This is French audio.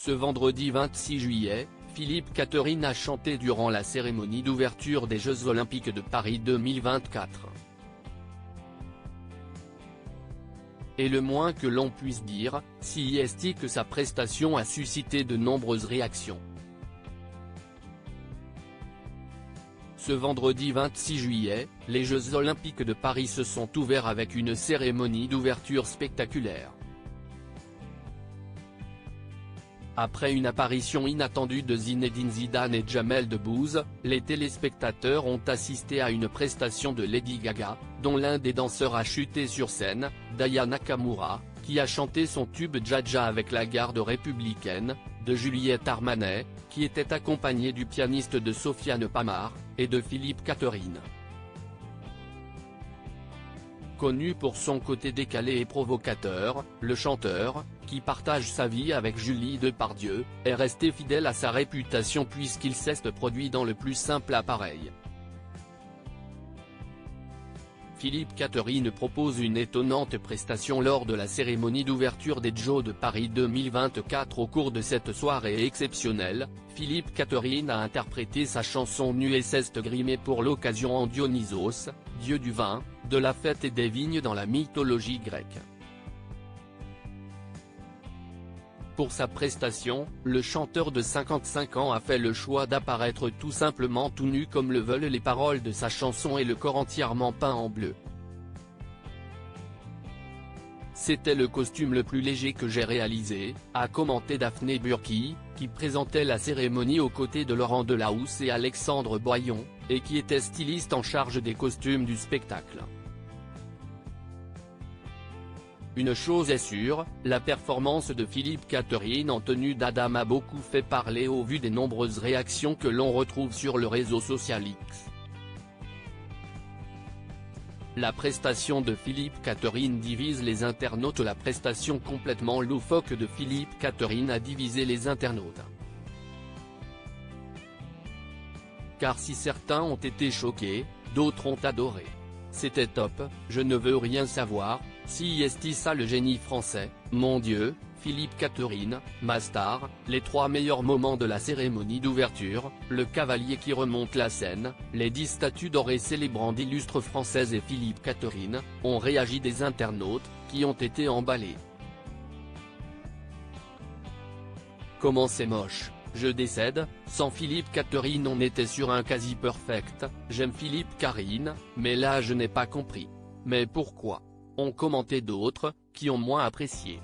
Ce vendredi 26 juillet, Philippe Catherine a chanté durant la cérémonie d'ouverture des Jeux Olympiques de Paris 2024. Et le moins que l'on puisse dire, si est que sa prestation a suscité de nombreuses réactions. Ce vendredi 26 juillet, les Jeux Olympiques de Paris se sont ouverts avec une cérémonie d'ouverture spectaculaire. Après une apparition inattendue de Zinedine Zidane et Jamel Debbouze, les téléspectateurs ont assisté à une prestation de Lady Gaga, dont l'un des danseurs a chuté sur scène, Aya Nakamura, qui a chanté son tube Dja avec la garde républicaine, de Juliette Armanet, qui était accompagnée du pianiste de Sofiane Pamart, et de Philippe Catherine. Connu pour son côté décalé et provocateur, le chanteur, qui partage sa vie avec Julie Depardieu, est resté fidèle à sa réputation puisqu'il s'est produit dans le plus simple appareil. Philippe Catherine propose une étonnante prestation lors de la cérémonie d'ouverture des Jeux de Paris 2024. Au cours de cette soirée exceptionnelle, Philippe Catherine a interprété sa chanson Nueces Grimée pour l'occasion en Dionysos, dieu du vin, de la fête et des vignes dans la mythologie grecque. Pour sa prestation, le chanteur de 55 ans a fait le choix d'apparaître tout simplement tout nu comme le veulent les paroles de sa chanson et le corps entièrement peint en bleu. C'était le costume le plus léger que j'ai réalisé, a commenté Daphné Burki, qui présentait la cérémonie aux côtés de Laurent Delahousse et Alexandre Boyon, et qui était styliste en charge des costumes du spectacle. Une chose est sûre, la performance de Philippe Catherine en tenue d'Adam a beaucoup fait parler au vu des nombreuses réactions que l'on retrouve sur le réseau social X. La prestation de Philippe Catherine divise les internautes. La prestation complètement loufoque de Philippe Catherine a divisé les internautes. Car si certains ont été choqués, d'autres ont adoré. C'était top, je ne veux rien savoir, si est ça le génie français, mon Dieu, Philippe Catherine, ma star, les 3 meilleurs moments de la cérémonie d'ouverture, le cavalier qui remonte la scène, les 10 statues dorées célébrant d'illustres françaises et Philippe Catherine, ont réagi des internautes, qui ont été emballés. Comment c'est moche, je décède, sans Philippe Catherine on était sur un quasi perfect, j'aime Philippe Catherine, mais là je n'ai pas compris. Mais pourquoi ? Ont commenté d'autres, qui ont moins apprécié.